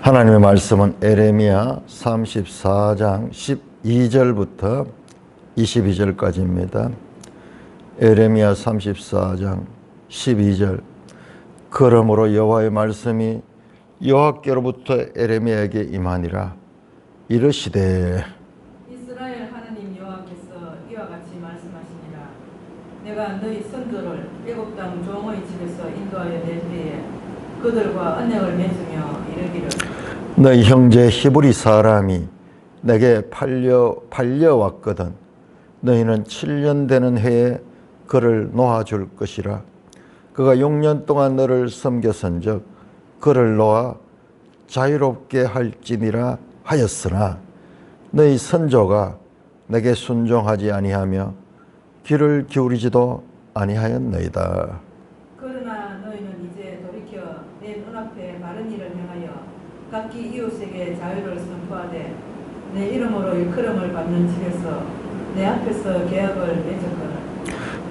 하나님의 말씀은 에레미야 34장 12절부터 22절까지입니다. 에레미야 34장 12절. 그러므로 여호와의 말씀이 여호와께로부터 에레미야에게 임하니라. 이르시되 이스라엘 하나님 여호와께서 이와 같이 말씀하시니라. 내가 너희 선조를 애굽 땅 종의 집에서 인도하여 낼 때에 그들과 언약을 맺으며 이르기를 너희 형제 히브리 사람이 내게 팔려왔거든. 너희는 7년 되는 해에 그를 놓아줄 것이라. 그가 6년 동안 너를 섬겼은즉 그를 놓아 자유롭게 할지니라 하였으나 너희 선조가 내게 순종하지 아니하며 귀를 기울이지도 아니하였나이다. 그러나 너희는 이제 돌이켜 내 눈앞에 바른 일을 행하여 각기 이웃에게 자유를 선포하되 내 이름으로 일컬음을 받는 집에서 내 앞에서 계약을 맺었거늘.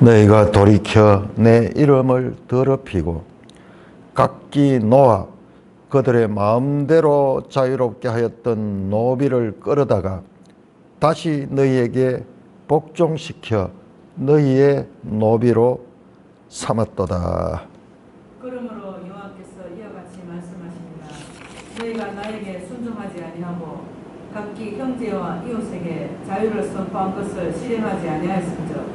너희가 돌이켜 내 이름을 더럽히고 각기 놓아 그들의 마음대로 자유롭게 하였던 노비를 끌어다가 다시 너희에게 복종시켜 너희의 노비로 삼았도다. 그러므로 여호와께서 이와 같이 말씀하십니다. 너희가 나에게 순종하지 아니하고 각기 형제와 이웃에게 자유를 선포한 것을 실행하지 아니하였은즉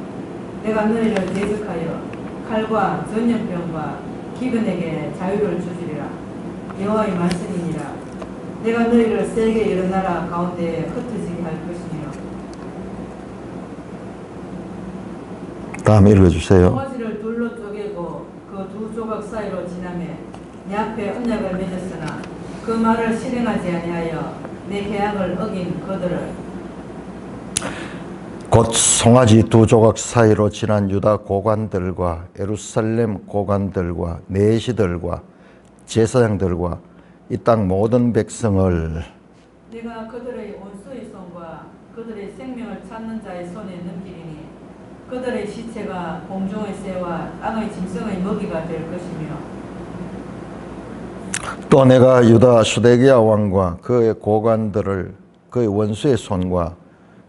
내가 너희를 대적하여 칼과 전염병과 기근에게 자유를 주시리라. 여호와의 말씀이니라. 내가 너희를 세계 여러 나라 가운데에 흩어지게 할 것이니라. 다음 읽어주세요. 송아지를 둘로 쪼개고 그 두 조각 사이로 지나매 내 앞에 언약을 맺었으나 그 말을 실행하지 아니하여 내 계약을 어긴 그들을 곧 송아지 두 조각 사이로 지난 유다 고관들과 예루살렘 고관들과 내시들과 제사장들과 이 땅 모든 백성을 내가 그들의 원수의 손과 그들의 생명을 찾는 자의 손에 넘기리니 그들의 시체가 공중의 새와 땅의 짐승의 먹이가 될 것이며 또 내가 유다 수데기야 왕과 그의 고관들을 그의 원수의 손과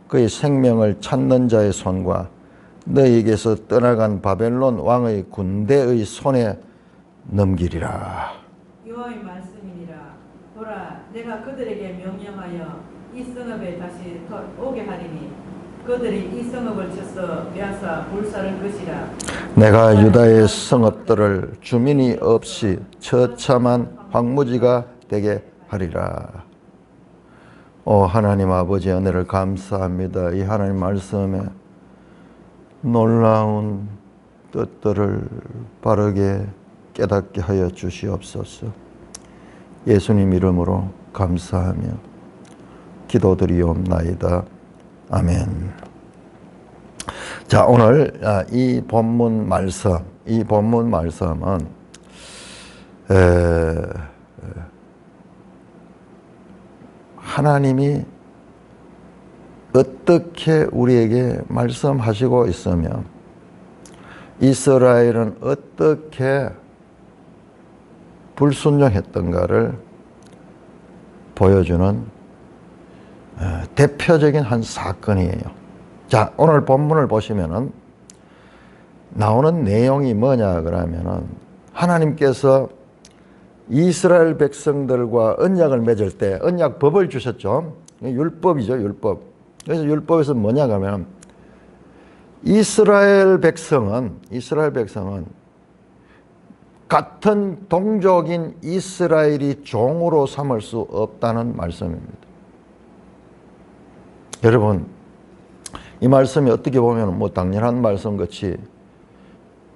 그의 생명을 찾는 자의 손과 너희에게서 떠나간 바벨론 왕의 군대의 손에 넘기리라. 여호와의 말씀이니라. 보라, 내가 그들에게 명령하여 이 성읍에 다시 오게 하리니 그들이 이 성읍을 쳐서 빼앗아 불사를 것이라. 내가 유다의 성읍들을 주민이 없이 처참한 황무지가 되게 하리라. 오 하나님 아버지, 은혜를 감사합니다. 이 하나님 말씀에 놀라운 뜻들을 바르게 깨닫게 하여 주시옵소서. 예수님 이름으로 감사하며 기도드리옵나이다. 아멘. 자, 오늘 이 본문 말씀은 하나님이 어떻게 우리에게 말씀하시고 있으며 이스라엘은 어떻게 불순종했던가를 보여주는 대표적인 한 사건이에요. 자, 오늘 본문을 보시면은 나오는 내용이 뭐냐 그러면은 하나님께서 이스라엘 백성들과 언약을 맺을 때 언약법을 주셨죠. 율법이죠, 율법. 그래서 율법에서 뭐냐 하면 이스라엘 백성은 같은 동족인 이스라엘이 종으로 삼을 수 없다는 말씀입니다. 여러분, 이 말씀이 어떻게 보면 뭐 당연한 말씀 같이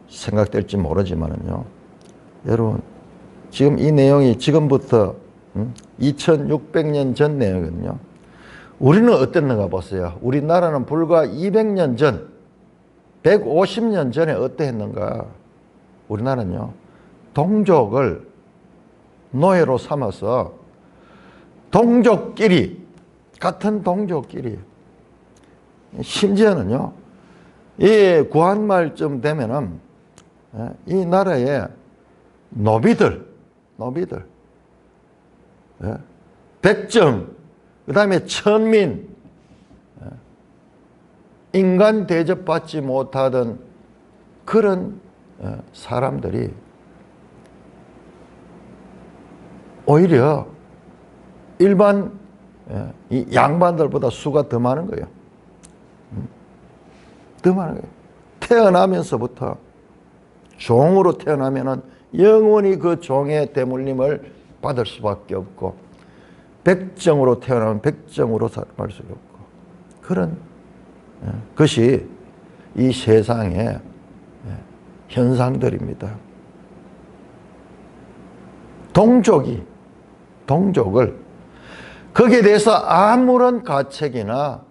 생각될지 모르지만은요. 여러분, 지금 이 내용이 지금부터 2600년 전 내용이거든요. 우리는 어땠는가 보세요. 우리나라는 불과 200년 전, 150년 전에 어떠했는가. 우리나라는요. 동족을 노예로 삼아서 같은 동족끼리 심지어는요. 이 구한말쯤 되면은 이 나라의 노비들 백정, 그 다음에 천민, 인간 대접받지 못하던 그런 사람들이 오히려 일반 이 양반들보다 수가 더 많은 거예요. 더 많은 거예요. 태어나면서부터 종으로 태어나면은 영원히 그 종의 대물림을 받을 수밖에 없고, 백정으로 태어나면 백정으로 살아갈 수가 없고, 그런 것이 이 세상의 현상들입니다. 동족을 거기에 대해서 아무런 가책이나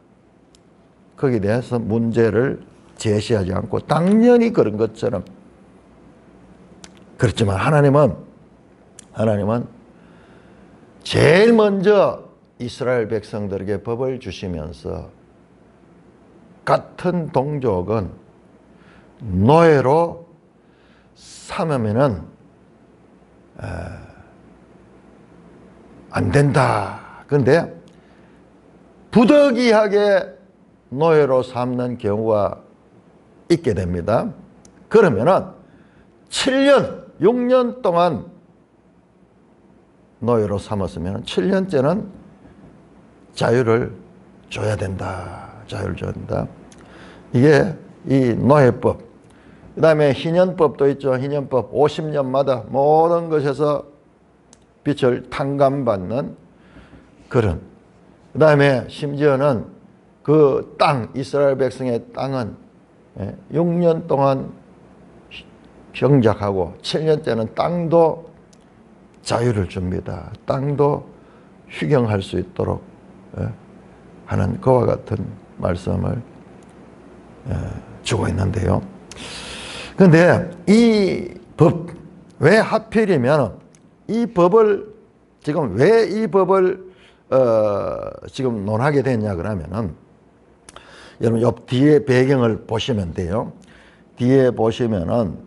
거기에 대해서 문제를 제시하지 않고 당연히 그런 것처럼, 그렇지만 하나님은 제일 먼저 이스라엘 백성들에게 법을 주시면서 같은 동족은 노예로 삼으면은 안 된다. 그런데 부득이하게 노예로 삼는 경우가 있게 됩니다. 그러면은 7년, 6년 동안 노예로 삼았으면 7년째는 자유를 줘야 된다. 자유를 줘야 된다. 이게 이 노예법. 그 다음에 희년법도 있죠. 희년법. 50년마다 모든 것에서 빚을 탕감받는 그런. 그 다음에 심지어는 그 땅, 이스라엘 백성의 땅은 6년 동안 경작하고 7년째는 땅도 자유를 줍니다. 땅도 휴경할 수 있도록 하는 그와 같은 말씀을 주고 있는데요. 그런데 이 법, 왜 하필이면 이 법을 지금 왜 이 법을 지금 논하게 됐냐 그러면은, 여러분 옆 뒤에 배경을 보시면 돼요. 뒤에 보시면은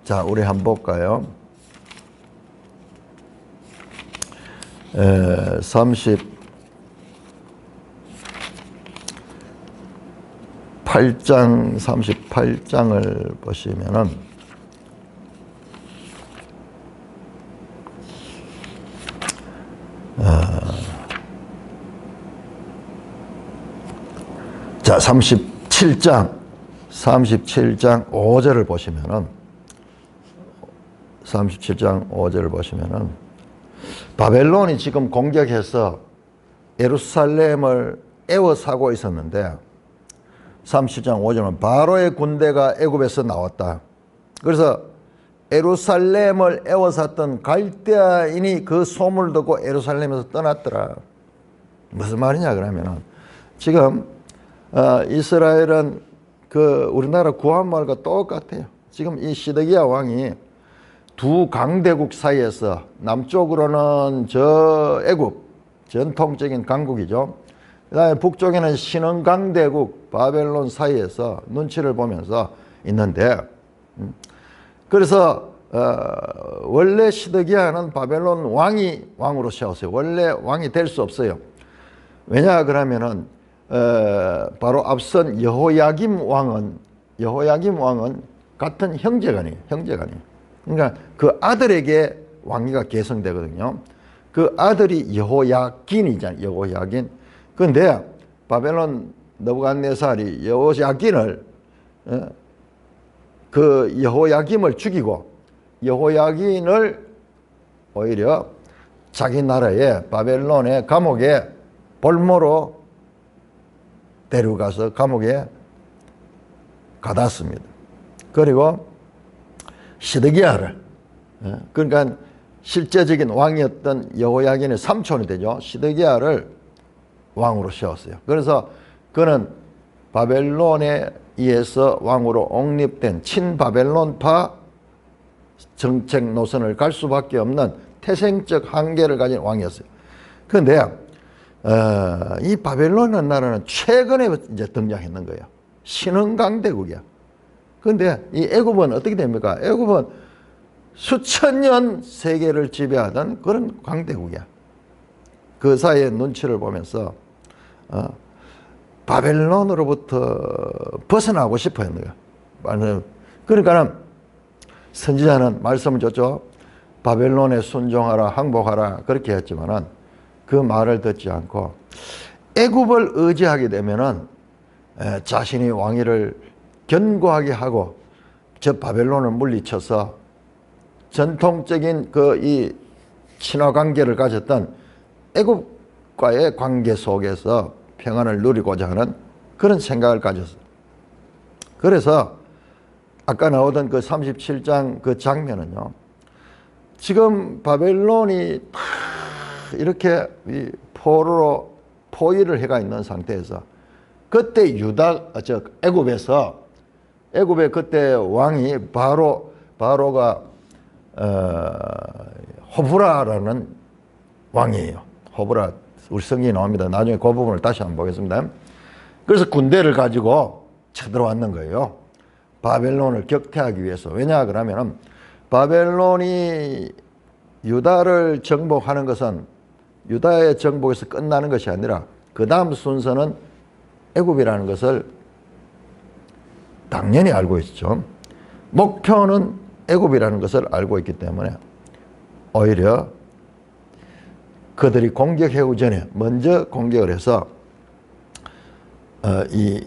자, 우리 한번 볼까요? 38장을 보시면은 자, 37장 5절을 보시면은 37장 5절을 보시면은 바벨론이 지금 공격해서 예루살렘을 에워싸고 있었는데 37장 5절은 바로의 군대가 애굽에서 나왔다. 그래서 예루살렘을 에워쌌던 갈대아인이 그 소문을 듣고 예루살렘에서 떠났더라. 무슨 말이냐 그러면은, 지금 이스라엘은 그 우리나라 구한말과 똑같아요. 지금 이 시드기야 왕이 두 강대국 사이에서, 남쪽으로는 저 애굽, 전통적인 강국이죠. 그 다음에 북쪽에는 신흥강대국 바벨론 사이에서 눈치를 보면서 있는데, 그래서 원래 시드기야는 바벨론 왕으로 세웠어요. 원래 왕이 될 수 없어요. 왜냐 그러면은 바로 앞선 여호야김 왕은 같은 형제간이에요. 그러니까 그 아들에게 왕위가 계승되거든요. 그 아들이 여호야긴이잖아요. 여호야긴. 그런데 바벨론 느부갓네살이 여호야긴을 그 여호야김을 죽이고 여호야긴을 오히려 자기 나라의 바벨론의 감옥에 볼모로 데려가서 감옥에 가뒀습니다. 그리고 시드기야를, 그러니까 실제적인 왕이었던 여호야긴의 삼촌이 되죠. 시드기야를 왕으로 세웠어요. 그래서 그는 바벨론에 의해서 왕으로 옹립된 친바벨론파 정책 노선을 갈 수밖에 없는 태생적 한계를 가진 왕이었어요. 그런데 이 바벨론이라는 나라는 최근에 이제 등장했는 거예요. 신흥강대국이야. 그런데 이 애굽은 어떻게 됩니까? 애굽은 수천 년 세계를 지배하던 그런 강대국이야. 그 사이의 눈치를 보면서 바벨론으로부터 벗어나고 싶어 했는 거야. 그러니까 선지자는 말씀을 줬죠. 바벨론에 순종하라, 항복하라 그렇게 했지만은 그 말을 듣지 않고 애굽을 의지하게 되면은 자신이 왕위를 견고하게 하고 저 바벨론을 물리쳐서 전통적인 그 이 친화 관계를 가졌던 애굽과의 관계 속에서 평안을 누리고자 하는 그런 생각을 가졌어요. 그래서 아까 나오던 그 37장 그 장면은요. 지금 바벨론이 다 이렇게 포로로 포위를 해가 있는 상태에서 그때 애굽의 그때 왕이 바로가 호브라라는 왕이에요. 호브라 우리 성경에 나옵니다. 나중에 그 부분을 다시 한번 보겠습니다. 그래서 군대를 가지고 쳐들어왔는 거예요. 바벨론을 격퇴하기 위해서. 왜냐 그러면 바벨론이 유다를 정복하는 것은 유다의 정복에서 끝나는 것이 아니라 그 다음 순서는 애굽이라는 것을 당연히 알고 있죠. 목표는 애굽이라는 것을 알고 있기 때문에 오히려 그들이 공격하기 전에 먼저 공격을 해서 이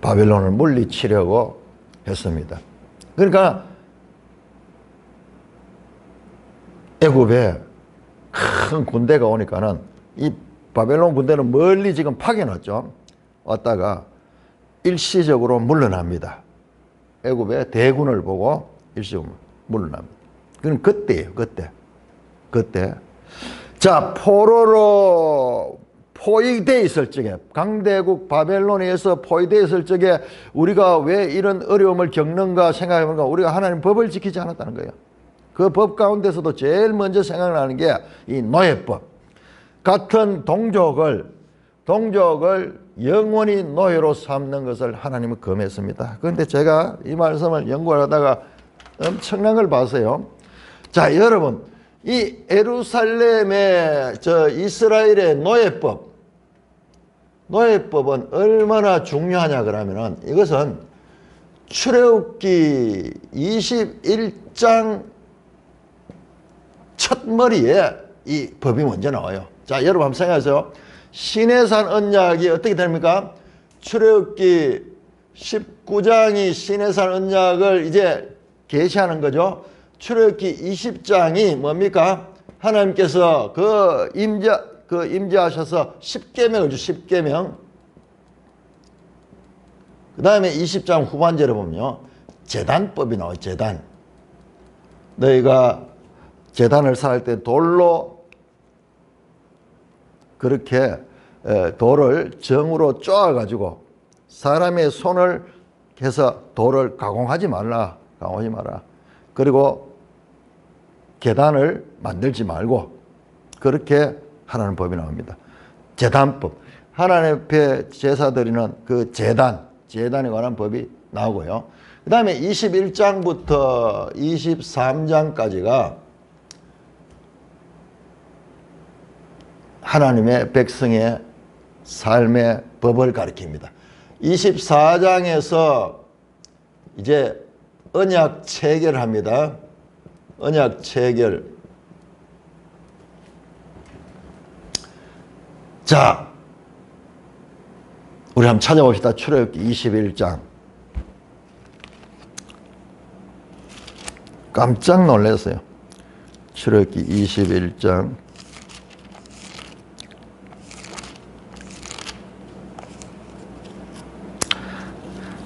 바벨론을 물리치려고 했습니다. 그러니까 애굽에 큰 군대가 오니까는 이 바벨론 군대는 멀리 지금 파견왔죠. 왔다가 일시적으로 물러납니다. 애굽의 대군을 보고 일시적으로 물러납니다. 그럼 그때예요. 그때. 자, 포로로 포위되어 있을 적에, 강대국 바벨론에서 포위되어 있을 적에 우리가 왜 이런 어려움을 겪는가 생각해보니까 우리가 하나님 법을 지키지 않았다는 거예요. 그 법 가운데서도 제일 먼저 생각나는 게 이 노예법. 같은 동족을 영원히 노예로 삼는 것을 하나님은 금했습니다. 그런데 제가 이 말씀을 연구를 하다가 엄청난 걸 봤어요. 자, 여러분, 이 예루살렘의 이스라엘의 노예법은 얼마나 중요하냐 그러면은 이것은 출애굽기 21장 첫 머리에 이 법이 먼저 나와요. 자, 여러분 한번 생각하세요. 시내산 언약이 어떻게 됩니까? 출애굽기 19장이 시내산 언약을 이제 계시하는 거죠. 출애굽기 20장이 뭡니까? 하나님께서 임재하셔서 10계명을 주 10계명. 그 다음에 20장 후반절에 보면요. 제단법이 나와요. 제단. 너희가 제단을 쌓을 때 돌로 그렇게 돌을 정으로 쪼아가지고 사람의 손을 해서 돌을 가공하지 마라. 그리고 계단을 만들지 말고 그렇게 하라는 법이 나옵니다. 제단법. 하나님 앞에 제사 드리는 그 제단에 관한 법이 나오고요. 그 다음에 21장부터 23장까지가 하나님의 백성의 삶의 법을 가리킵니다. 24장에서 이제 언약 체결을 합니다. 언약 체결. 자, 우리 한번 찾아봅시다. 출애굽기 21장. 깜짝 놀랐어요. 출애굽기 21장.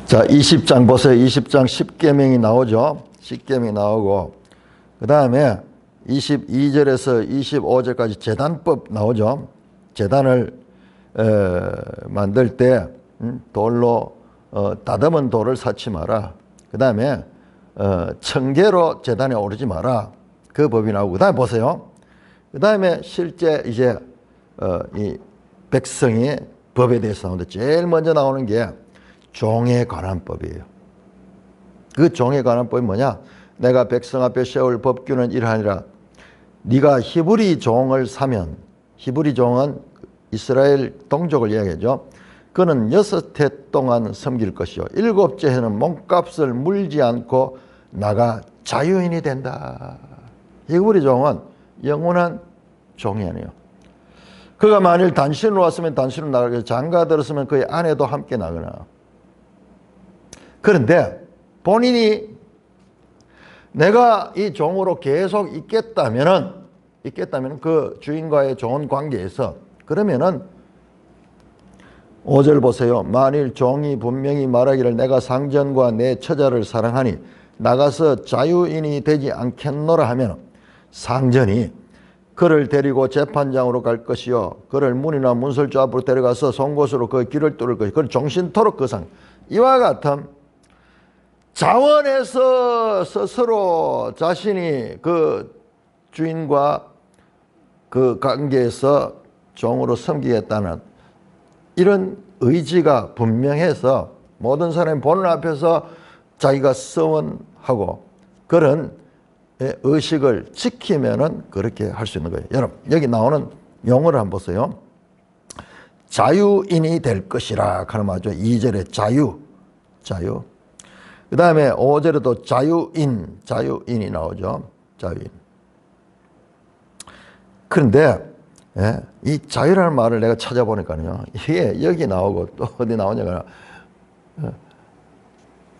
자, 20장 보세요. 20장 10계명이 나오죠. 10계명이 나오고 그 다음에 22절에서 25절까지 제단법 나오죠. 제단을 만들 때 돌로 다듬은 돌을 쌓지 마라. 그 다음에 청계로 제단에 오르지 마라. 그 법이 나오고 그 다음에 보세요. 그 다음에 실제 이제 이 백성의 법에 대해서 나오는데 제일 먼저 나오는 게 종에 관한 법이에요. 그 종에 관한 법이 뭐냐? 내가 백성 앞에 세울 법규는 이러하니라. 네가 히브리 종을 사면, 히브리 종은 이스라엘 동족을 이야기하죠. 그는 6해 동안 섬길 것이요 7째 해는 몸값을 물지 않고 나가 자유인이 된다. 히브리 종은 영원한 종이 아니에요. 그가 만일 단신으로 왔으면 단신으로 나가고 장가 들었으면 그의 아내도 함께 나가나. 그런데 본인이 내가 이 종으로 계속 있겠다면은 그 주인과의 좋은 관계에서 그러면은 5절 보세요. 만일 종이 분명히 말하기를 내가 상전과 내 처자를 사랑하니 나가서 자유인이 되지 않겠노라 하면 상전이 그를 데리고 재판장으로 갈 것이요 그를 문이나 문설주 앞으로 데려가서 송곳으로 그 길을 뚫을 것이요 그를 종신토록 그 상. 이와 같은 자원에서 스스로 자신이 그 주인과 그 관계에서 종으로 섬기겠다는 이런 의지가 분명해서 모든 사람이 보는 앞에서 자기가 서원하고 그런 의식을 지키면은 그렇게 할 수 있는 거예요. 여러분 여기 나오는 용어를 한번 보세요. 자유인이 될 것이라 하는 말이죠. 2절에 자유. 그 다음에 5절에도 자유인이 나오죠. 자유인. 그런데 이 자유라는 말을 내가 찾아보니까요. 이게 여기 나오고 또 어디 나오냐가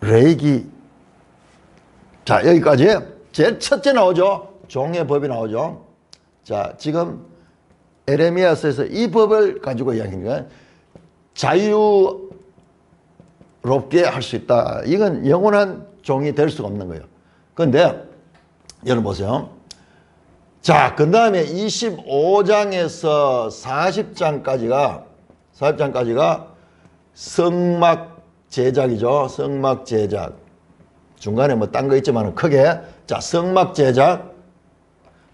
레이기. 자 여기까지 제일 첫째 나오죠. 종의 법이 나오죠. 자 지금 에레미야서에서 이 법을 가지고 이야기하는 거예요. 자유롭게 할 수 있다. 이건 영원한 종이 될 수가 없는 거예요. 그런데 여러분 보세요. 자, 그 다음에 25장에서 40장까지가 성막 제작이죠. 성막 제작. 중간에 뭐 딴 거 있지만 크게. 자, 성막 제작.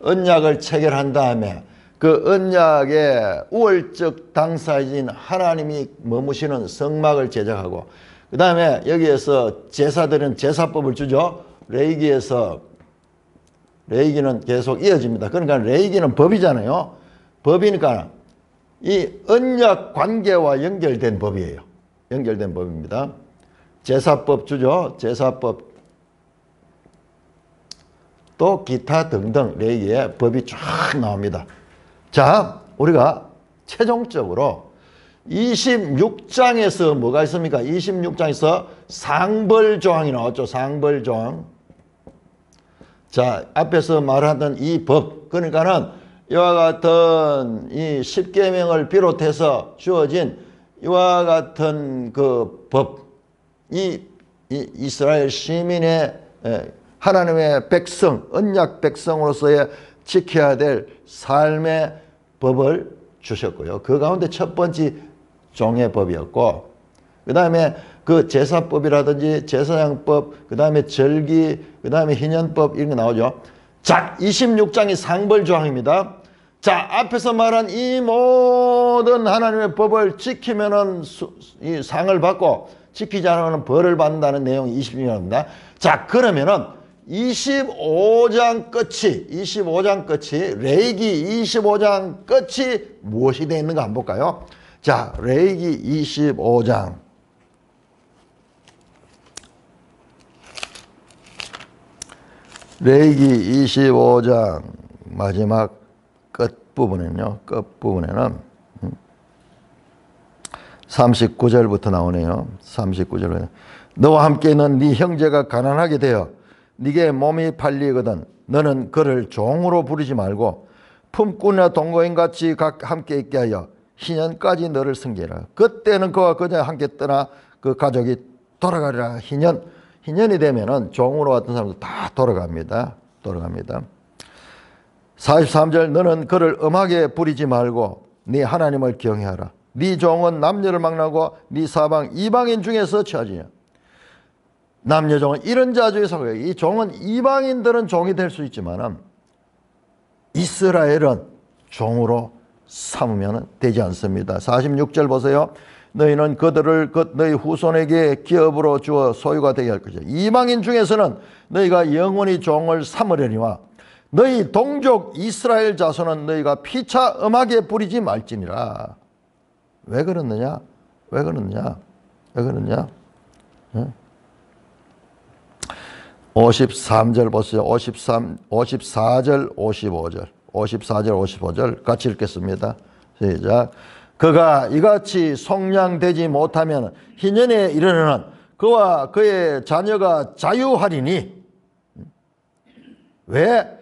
언약을 체결한 다음에 그 언약의 우월적 당사자인 하나님이 머무시는 성막을 제작하고 그 다음에 여기에서 제사들은 제사법을 주죠. 레위기는 계속 이어집니다. 그러니까 레위기는 법이잖아요. 법이니까 이 언약 관계와 연결된 법이에요. 연결된 법입니다. 제사법 주죠. 제사법 또 기타 등등 레위기에 법이 쫙 나옵니다. 자, 우리가 최종적으로 26장에서 뭐가 있습니까? 26장에서 상벌조항이 나왔죠. 상벌조항. 자, 앞에서 말하던 이 법, 그러니까는 이와 같은 이 십계명을 비롯해서 주어진 이와 같은 그 법, 이 이스라엘 시민의 하나님의 백성, 언약 백성으로서의 지켜야 될 삶의 법을 주셨고요. 그 가운데 첫 번째 종의 법이었고, 그 다음에 그 제사법이라든지 제사장법, 그 다음에 절기, 그 다음에 희년법 이런 게 나오죠. 자, 26장이 상벌조항입니다. 자, 앞에서 말한 이 모든 하나님의 법을 지키면은 이 상을 받고 지키지 않으면 벌을 받는다는 내용이 26장입니다. 자, 그러면은 25장 끝이 레위기 25장 끝이 무엇이 되어 있는가 한번 볼까요? 자, 레위기 25장. 레위기 25장 마지막 끝부분에는 39절부터 나오네요. 39절에 너와 함께 있는 네 형제가 가난하게 되어 네게 몸이 팔리거든 너는 그를 종으로 부르지 말고 품꾼이나 동거인같이 각 함께 있게 하여 희년까지 너를 섬기라. 그때는 그와 그녀 함께 떠나 그 가족이 돌아가리라. 희년이 되면은 종으로 왔던 사람도 다 돌아갑니다. 43절 너는 그를 엄하게 부리지 말고 네 하나님을 경외하라. 네 종은 남녀를 망라고 네 사방 이방인 중에서 취하지냐. 남녀 종은 이런 자 중에서 이 종은 이방인들은 종이 될 수 있지만 이스라엘은 종으로 삼으면 되지 않습니다. 46절 보세요. 너희는 그들을 너희 후손에게 기업으로 주어 소유가 되게 할 것이다. 이방인 중에서는 너희가 영원히 종을 삼으려니와 너희 동족 이스라엘 자손은 너희가 피차 음하게 부리지 말지니라. 왜 그러느냐? 왜 그러느냐? 왜 그러느냐? 53절 보세요. 54절, 55절. 54절, 55절 같이 읽겠습니다. 시작. 그가 이같이 속량되지 못하면 희년에 이르는 그와 그의 자녀가 자유하리니 왜?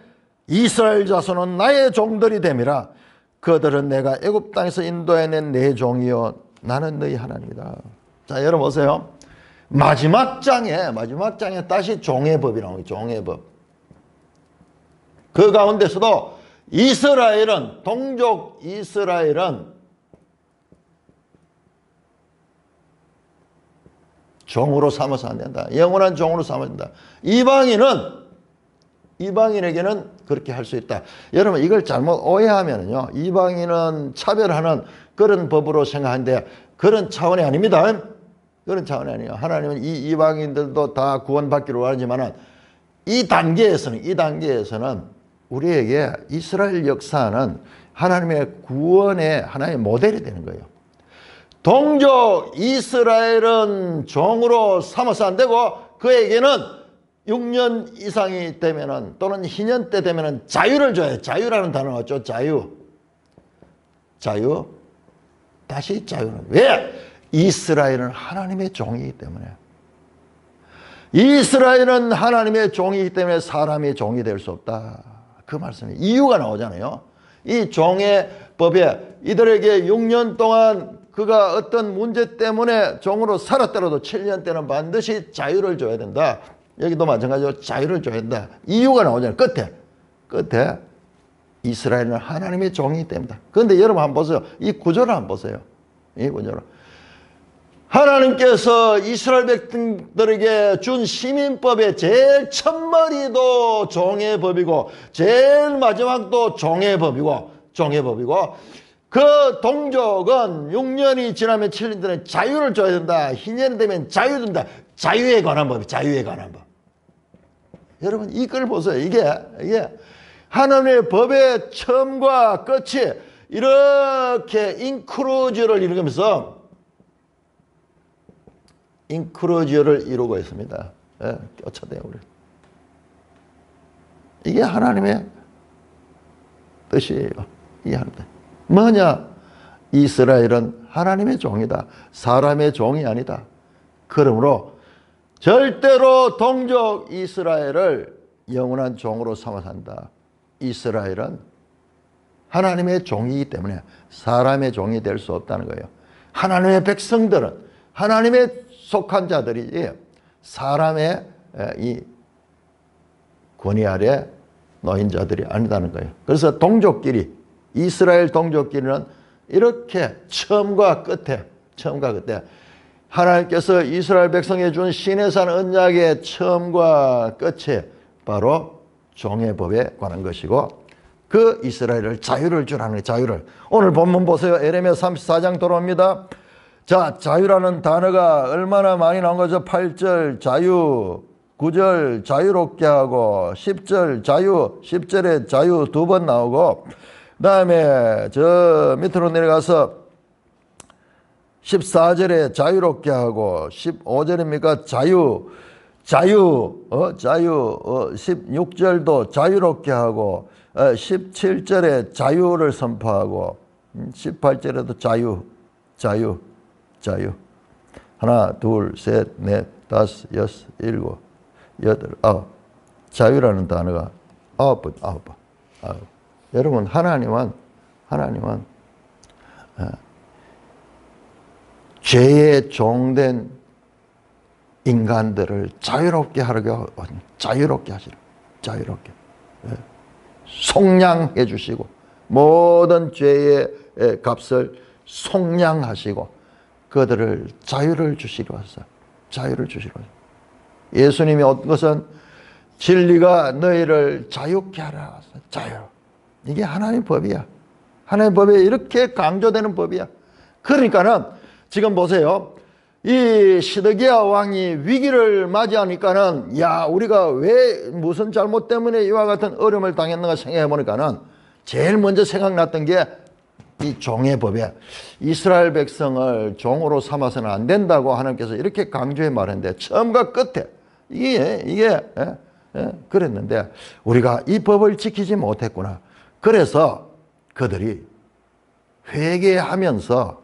이스라엘 자손은 나의 종들이 됨이라. 그들은 내가 애굽 땅에서 인도해낸 내 종이요 나는 너희 하나님이다. 자, 여러분 보세요. 마지막 장에 다시 종의 법이 나옵니다. 종의 법. 그 가운데서도 이스라엘은, 동족 이스라엘은 종으로 삼아서 안 된다. 영원한 종으로 삼아야 된다. 이방인에게는 그렇게 할 수 있다. 여러분 이걸 잘못 오해하면요, 이방인은 차별하는 그런 법으로 생각하는데 그런 차원이 아닙니다. 그런 차원이 아니에요. 하나님은 이 이방인들도 다 구원받기로 하지만은 이 단계에서는 우리에게 이스라엘 역사는 하나님의 구원의 하나의 모델이 되는 거예요. 동족 이스라엘은 종으로 삼아서 안 되고 그에게는 6년 이상이 되면은 또는 희년 때 되면은 자유를 줘요. 자유라는 단어가 왔죠. 자유. 다시 자유는. 왜? 이스라엘은 하나님의 종이기 때문에. 이스라엘은 하나님의 종이기 때문에 사람의 종이 될 수 없다. 그 말씀이 이유가 나오잖아요. 이 종의 법에 이들에게 6년 동안 그가 어떤 문제 때문에 종으로 살았더라도 7년 때는 반드시 자유를 줘야 된다. 여기도 마찬가지로 자유를 줘야 된다. 이유가 나오잖아요. 끝에 이스라엘은 하나님의 종이기 때문이다. 그런데 여러분 한번 보세요. 이 구조를 한번 보세요. 이 구조를. 하나님께서 이스라엘 백성들에게 준 시민법의 제일 첫머리도 종의 법이고 제일 마지막도 종의 법이고 그 동족은 6년이 지나면 7년 전에 자유를 줘야 된다. 희년이 되면 자유 된다. 자유에 관한 법이 자유에 관한 법. 여러분 이걸 보세요. 이게 하나님의 법의 처음과 끝이 이렇게 인크루즈를 이루면서 인크루즈를 이루고 있습니다. 쫓아대요 우리. 이게 하나님의 뜻이에요. 이게 하나님. 뭐냐? 이스라엘은 하나님의 종이다. 사람의 종이 아니다. 그러므로 절대로 동족 이스라엘을 영원한 종으로 삼아서 한다. 이스라엘은 하나님의 종이기 때문에 사람의 종이 될 수 없다는 거예요. 하나님의 백성들은 하나님의 속한 자들이 사람의 이 권위 아래 놓인 자들이 아니다는 거예요. 그래서 동족끼리 이스라엘 동족끼리는 이렇게 처음과 끝에 하나님께서 이스라엘 백성에 준 시내산 언약의 처음과 끝이 바로 종의 법에 관한 것이고 그 이스라엘을 자유를 주라는 거예요. 자유를. 오늘 본문 보세요. 에레미야 34장 돌아옵니다. 자, 자유라는 단어가 얼마나 많이 나온 거죠? 8절 자유, 9절 자유롭게 하고 10절 자유, 10절에 자유 2번 나오고 그 다음에 저 밑으로 내려가서 14절에 자유롭게 하고 15절입니까? 자유 16절도 자유롭게 하고 17절에 자유를 선포하고 18절에도 자유 하나 둘 셋 넷 다섯 여섯 일곱 여덟 아홉 자유라는 단어가 아홉 번. 여러분 하나님은 죄에 종된 인간들을 자유롭게 하시라. 자유롭게 속량해 주시고 모든 죄의 값을 속량하시고 그들을 자유를 주시러 왔어요. 예수님이 온 것은 진리가 너희를 자유케 하라. 자유. 이게 하나님의 법이야. 하나님의 법에 이렇게 강조되는 법이야. 그러니까는 지금 보세요. 이 시드기야 왕이 위기를 맞이하니까는 야 우리가 왜 무슨 잘못 때문에 이와 같은 어려움을 당했는가 생각해 보니까는 제일 먼저 생각났던 게 이 종의 법에 이스라엘 백성을 종으로 삼아서는 안 된다고 하나님께서 이렇게 강조해 말했는데 처음과 끝에 이게 그랬는데 우리가 이 법을 지키지 못했구나. 그래서 그들이 회개하면서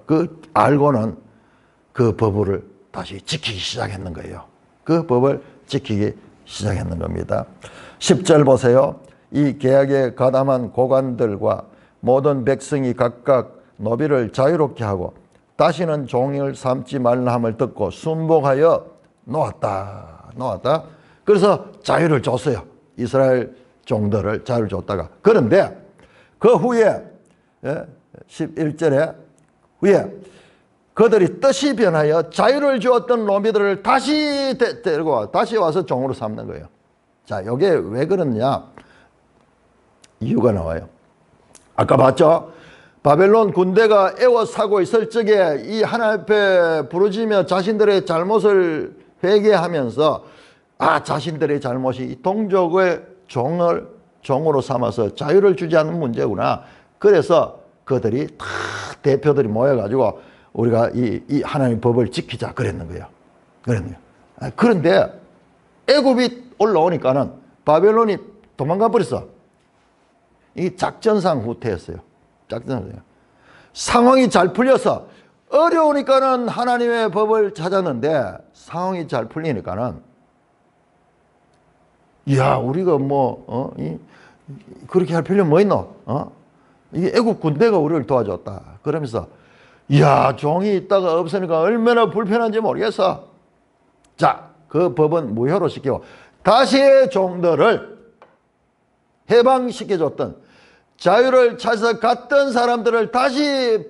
그 알고는 그 법을 다시 지키기 시작했는 거예요. 그 법을 지키기 시작했는 겁니다. 10절 보세요. 이 계약에 가담한 고관들과 모든 백성이 각각 노비를 자유롭게 하고 다시는 종을 삼지 말라 함을 듣고 순복하여 놓았다. 그래서 자유를 줬어요. 이스라엘 종들을 자유를 줬다가. 그런데 그 후에 11절에 후에 그들이 뜻이 변하여 자유를 주었던 노비들을 다시 데리고 다시 와서 종으로 삼는 거예요. 자, 이게 왜 그러느냐? 이유가 나와요. 아까 봤죠? 바벨론 군대가 애워싸고 있을 적에 이 하나님 앞에 부르짖며 자신들의 잘못을 회개하면서 자신들의 잘못이 이 동족의 종으로 삼아서 자유를 주지 않는 문제구나. 그래서 그들이 다 대표들이 모여가지고 우리가 이 하나님의 법을 지키자 그랬는 거예요. 그런데 애굽이 올라오니까는 바벨론이 도망가 버렸어. 이 작전상 후퇴했어요. 상황이 잘 풀려서 어려우니까는 하나님의 법을 찾았는데 상황이 잘 풀리니까는 우리가 그렇게 할 필요 뭐 있노? 이게 애국 군대가 우리를 도와줬다. 그러면서 종이 있다가 없으니까 얼마나 불편한지 모르겠어. 자, 그 법은 무효로 시키고 다시 종들을 해방시켜줬던 자유를 찾아서 갔던 사람들을 다시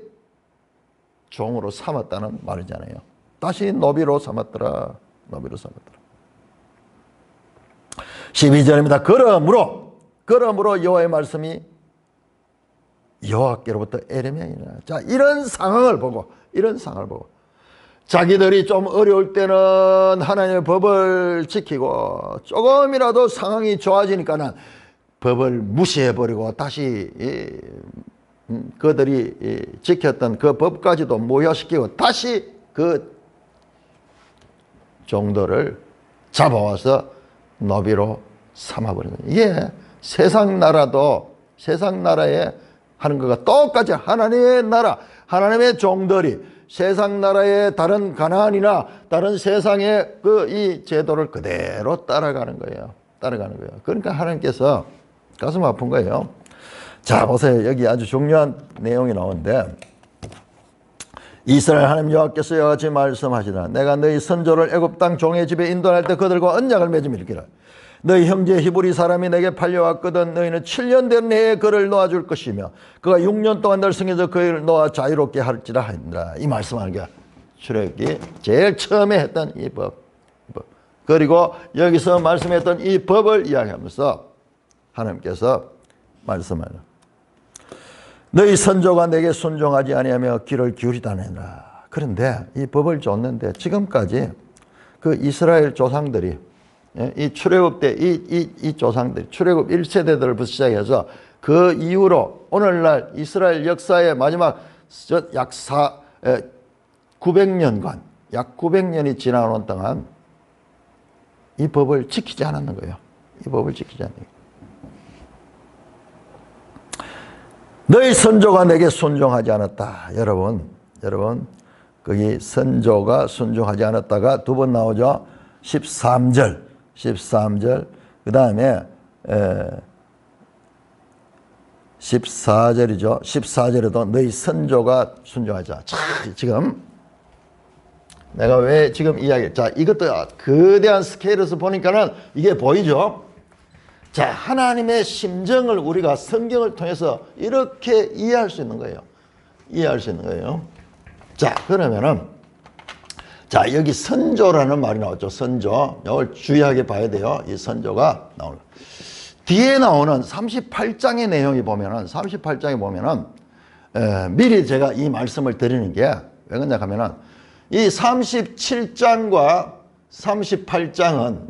종으로 삼았다는 말이잖아요. 다시 노비로 삼았더라. 12절입니다. 그러므로 여호와의 말씀이 여호와께로부터 에레미야이니라. 자, 이런 상황을 보고 자기들이 좀 어려울 때는 하나님의 법을 지키고 조금이라도 상황이 좋아지니까는 법을 무시해버리고 다시 그들이 지켰던 그 법까지도 무효시키고 다시 그 종들을 잡아와서 노비로 삼아버리는 거예요. 이게 세상 나라에 하는 것과 똑같이 하나님의 나라, 하나님의 종들이 세상 나라의 다른 가나안이나 다른 세상의 이 제도를 그대로 따라가는 거예요. 그러니까 하나님께서 가슴 아픈 거예요. 자, 보세요. 여기 아주 중요한 내용이 나오는데 이스라엘 하나님 여호와께서 이와 같이 말씀하시라. 내가 너희 선조를 애굽 땅 종의 집에 인도할 때 그들과 언약을 맺음이 이르기를 너희 형제 히브리 사람이 내게 팔려왔거든 너희는 7년 된 해에 그를 놓아줄 것이며 그가 6년 동안 널 승해서 그를 놓아 자유롭게 할지라 하니라. 이 말씀하는 게 출애굽기 제일 처음에 했던 이 법. 그리고 여기서 말씀했던 이 법을 이야기하면서 하나님께서 말씀하는 너희 선조가 내게 순종하지 아니하며 귀를 기울이다니라. 그런데 이 법을 줬는데 지금까지 그 이스라엘 조상들이 이 출애굽 때 이 조상들이 출애굽 1세대들부터 시작해서 그 이후로 오늘날 이스라엘 역사의 마지막 약 900년간 약 900년이 지나온 동안 이 법을 지키지 않았는 거예요. 너희 선조가 내게 순종하지 않았다. 여러분 거기 선조가 순종하지 않았다가 두 번 나오죠. 13절 그 다음에 14절이죠. 14절에도 너희 선조가 순종하자. 자, 지금 내가 왜 지금 자, 이것도 거대한 스케일에서 보니까는 이게 보이죠. 자, 하나님의 심정을 우리가 성경을 통해서 이렇게 이해할 수 있는 거예요. 자, 그러면은 자, 여기 선조라는 말이 나왔죠. 선조. 이걸 주의하게 봐야 돼요. 이 선조가 나오는. 뒤에 나오는 38장의 내용이 보면은 38장에 보면은 미리 제가 이 말씀을 드리는 게 왜 그러냐 하면은 이 37장과 38장은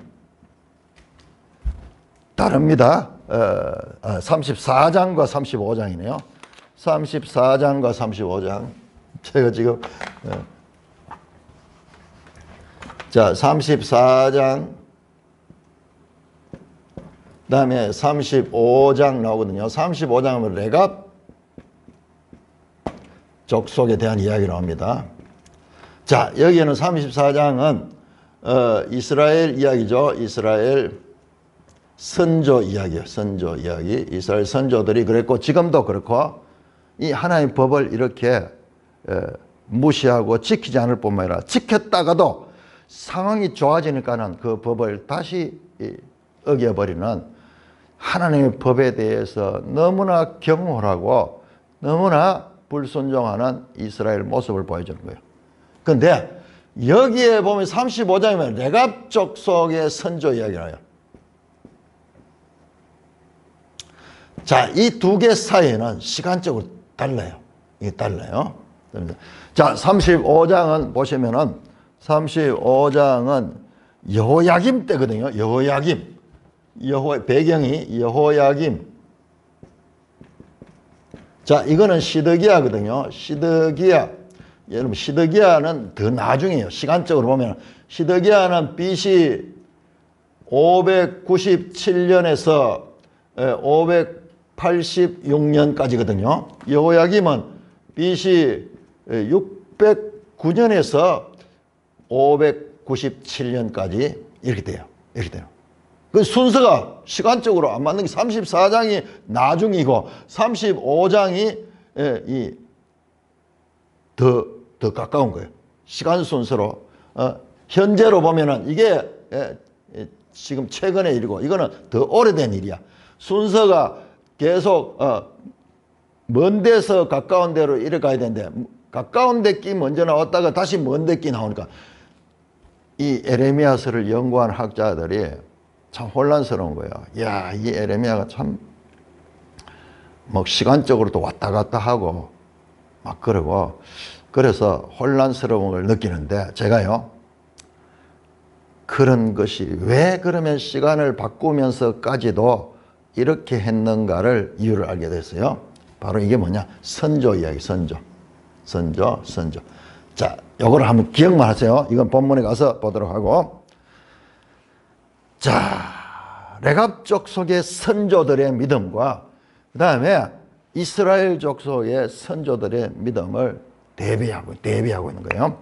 다릅니다. 34장과 35장이네요. 34장과 35장. 제가 지금 자 34장 그 다음에 35장 나오거든요. 35장은 레갑 족속에 대한 이야기 나옵니다. 자, 여기에는 34장은 이스라엘 이야기죠. 이스라엘 선조 이야기예요. 선조 이야기. 이스라엘 선조들이 그랬고 지금도 그렇고 이 하나님의 법을 이렇게 무시하고 지키지 않을 뿐만 아니라 지켰다가도 상황이 좋아지니까는 그 법을 다시 어겨버리는 하나님의 법에 대해서 너무나 경홀하고 너무나 불순종하는 이스라엘 모습을 보여주는 거예요. 그런데 여기에 보면 35장이면 레갑 족속의 선조 이야기가 나요. 자, 이 두 개 사이에는 시간적으로 달라요. 이게 달라요. 자, 35장은 보시면은 35장은 여호야김 때거든요. 여호야김. 배경이 여호야김. 자, 이거는 시드기야거든요. 시드기야. 여러분, 시드기야는 더 나중이에요. 시간적으로 보면. 시드기야는 BC 597년에서 586년까지거든요. 여호야김은 BC 609년에서 597년까지 이렇게 돼요. 이렇게 돼요. 그 순서가 시간적으로 안 맞는 게 34장이 나중이고 35장이 더 가까운 거예요. 시간 순서로. 현재로 보면은 이게 지금 최근의 일이고 이거는 더 오래된 일이야. 순서가 계속 먼 데서 가까운 데로 이래 가야 되는데 가까운 데 끼 먼저 나왔다가 다시 먼 데 끼 나오니까 이 에레미야서를 연구한 학자들이 참 혼란스러운 거예요. 야, 이 에레미야가 참 뭐 시간적으로도 왔다 갔다 하고 막 그러고 그래서 혼란스러운 걸 느끼는데 제가요 그런 것이 왜 그러면 시간을 바꾸면서까지도 이렇게 했는가를 이유를 알게 됐어요. 바로 이게 뭐냐? 선조 이야기, 선조. 자, 요거를 한번 기억만 하세요. 이건 본문에 가서 보도록 하고. 자, 레갑 족속의 선조들의 믿음과 그 다음에 이스라엘 족속의 선조들의 믿음을 대비하고 있는 거예요.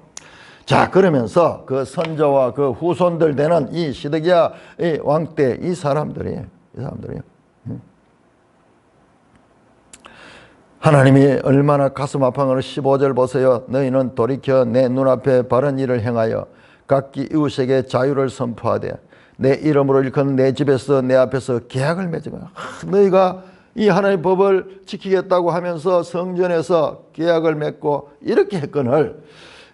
자, 그러면서 그 선조와 그 후손들 되는 이 시드기야 왕 때 이 사람들이 하나님이 얼마나 가슴 아파하는 15절 보세요. 너희는 돌이켜 내 눈앞에 바른 일을 행하여 각기 이웃에게 자유를 선포하되 내 이름으로 일컫는 내 집에서 내 앞에서 계약을 맺으면 너희가 이 하나님의 법을 지키겠다고 하면서 성전에서 계약을 맺고 이렇게 했거늘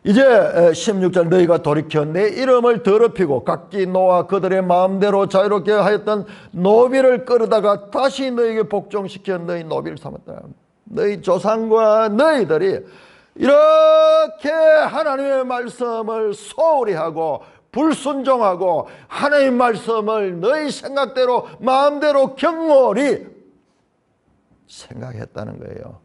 이제 16절 너희가 돌이켜 내 이름을 더럽히고 각기 노아 그들의 마음대로 자유롭게 하였던 노비를 끌어다가 다시 너희에게 복종시켜 너희 노비를 삼았다. 너희 조상과 너희들이 이렇게 하나님의 말씀을 소홀히 하고 불순종하고 하나님의 말씀을 너희 생각대로 마음대로 경홀히 생각했다는 거예요.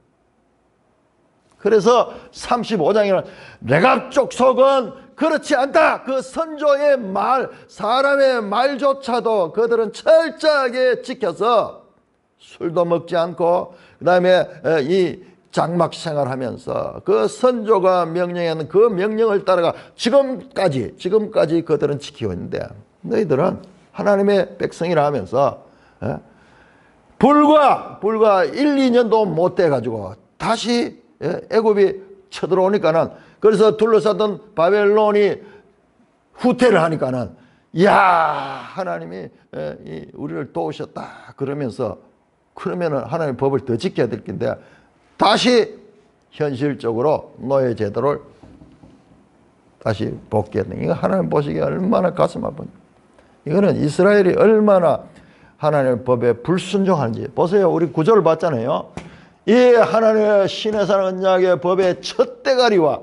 그래서 35장에는 레갑 족속은 그렇지 않다. 그 선조의 말, 사람의 말조차도 그들은 철저하게 지켜서 술도 먹지 않고 그 다음에 이 장막 생활하면서 그 선조가 명령하는 그 명령을 따라가 지금까지 그들은 지키고 있는데 너희들은 하나님의 백성이라 하면서 불과 1, 2년도 못 돼가지고 다시 애굽이 쳐들어오니까는 그래서 둘러싸던 바벨론이 후퇴를 하니까는 야 하나님이 우리를 도우셨다 그러면서 그러면은 하나님의 법을 더 지켜야 될 텐데 다시 현실적으로 노예 제도를 다시 복귀했는 이거 하나님 보시기에 얼마나 가슴 아픈 이거는 이스라엘이 얼마나 하나님의 법에 불순종하는지 보세요. 우리 구절을 봤잖아요. 이 하나님의 신의 산 언약의 법의 첫 대가리와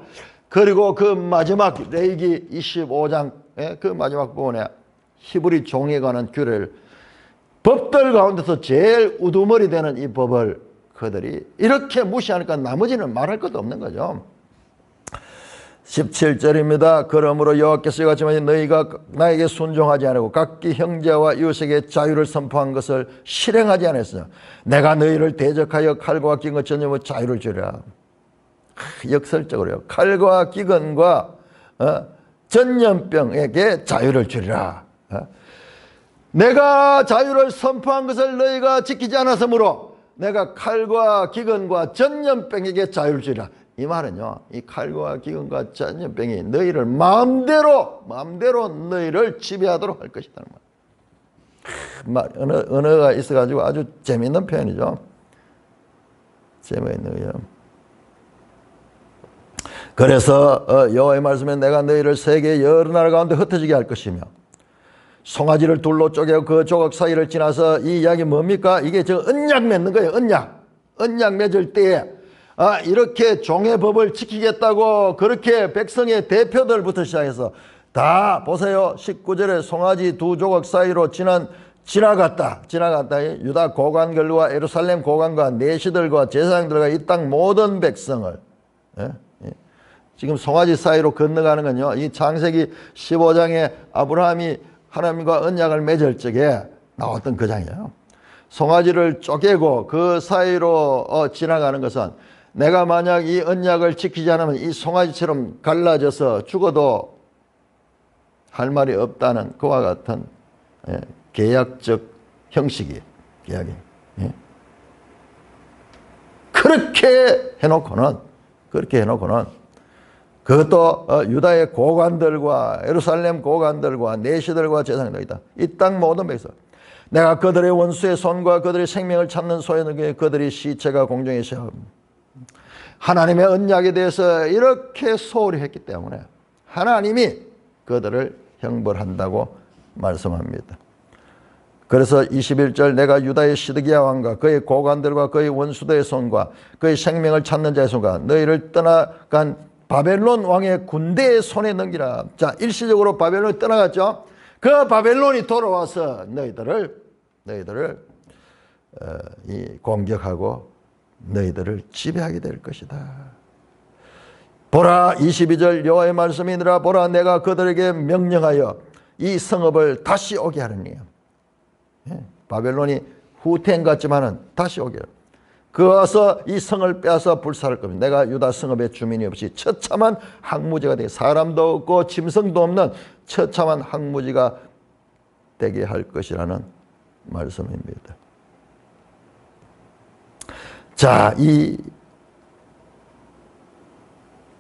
그 그리고 그 마지막 레위기 25장 그 마지막 부분에 히브리 종에 관한 규례를 법들 가운데서 제일 우두머리 되는 이 법을 그들이 이렇게 무시하니까 나머지는 말할 것도 없는 거죠. 17절입니다. 그러므로 여호와께서 이같이 말하니 너희가 나에게 순종하지 않고 각기 형제와 이웃에게 자유를 선포한 것을 실행하지 않았으며 내가 너희를 대적하여 칼과 기근과 전염의 자유를 주리라. 역설적으로요. 칼과 기근과 전염병에게 자유를 주리라. 내가 자유를 선포한 것을 너희가 지키지 않았으므로 내가 칼과 기근과 전염병에게 자유를 주리라. 이 말은요, 이 칼과 기근과 전염병이 너희를 마음대로 너희를 지배하도록 할 것이라는 말. 언어가 있어가지고 아주 재미있는 표현이죠. 재미있는 거예요. 그래서 여호와의 말씀에 내가 너희를 세계 여러 나라 가운데 흩어지게 할 것이며 송아지를 둘로 쪼개고 그 조각 사이를 지나서 이 이야기 뭡니까? 이게 저 언약 맺는 거예요. 언약 맺을 때에 이렇게 종의 법을 지키겠다고 그렇게 백성의 대표들부터 시작해서 다 보세요. 19절에 송아지 두 조각 사이로 지나갔다. 유다 고관들과 예루살렘 고관과 내시들과 제사장들과 이 땅 모든 백성을 지금 송아지 사이로 건너가는 건요. 이 창세기 15장에 아브라함이 하나님과 언약을 맺을 적에 나왔던 그 장이에요. 송아지를 쪼개고 그 사이로 지나가는 것은 내가 만약 이 언약을 지키지 않으면 이 송아지처럼 갈라져서 죽어도 할 말이 없다는 그와 같은 계약적 형식이에요. 계약이. 그렇게 해놓고는 그것도 유다의 고관들과 예루살렘 고관들과 내시들과 제사장들이다. 이 땅 모든 백성. 내가 그들의 원수의 손과 그들의 생명을 찾는 소년에게 그들이 시체가 공중에 씌어 하나님의 언약에 대해서 이렇게 소홀히 했기 때문에 하나님이 그들을 형벌한다고 말씀합니다. 그래서 21절 내가 유다의 시드기야 왕과 그의 고관들과 그의 원수들의 손과 그의 생명을 찾는 자의 손과 너희를 떠나간 바벨론 왕의 군대의 손에 넘기라. 자, 일시적으로 바벨론이 떠나갔죠. 그 바벨론이 돌아와서 너희들을 공격하고 너희들을 지배하게 될 것이다. 보라 22절 여호와의 말씀이니라. 보라 내가 그들에게 명령하여 이 성읍을 다시 오게 하느니. 바벨론이 후퇴한 것 같지만은 다시 오게 하라. 그 와서 이 성을 빼앗아 불살할 겁니다. 내가 유다 성읍에 주민이 없이 처참한 항무지가 되게 사람도 없고 짐승도 없는 처참한 항무지가 되게 할 것이라는 말씀입니다. 자, 이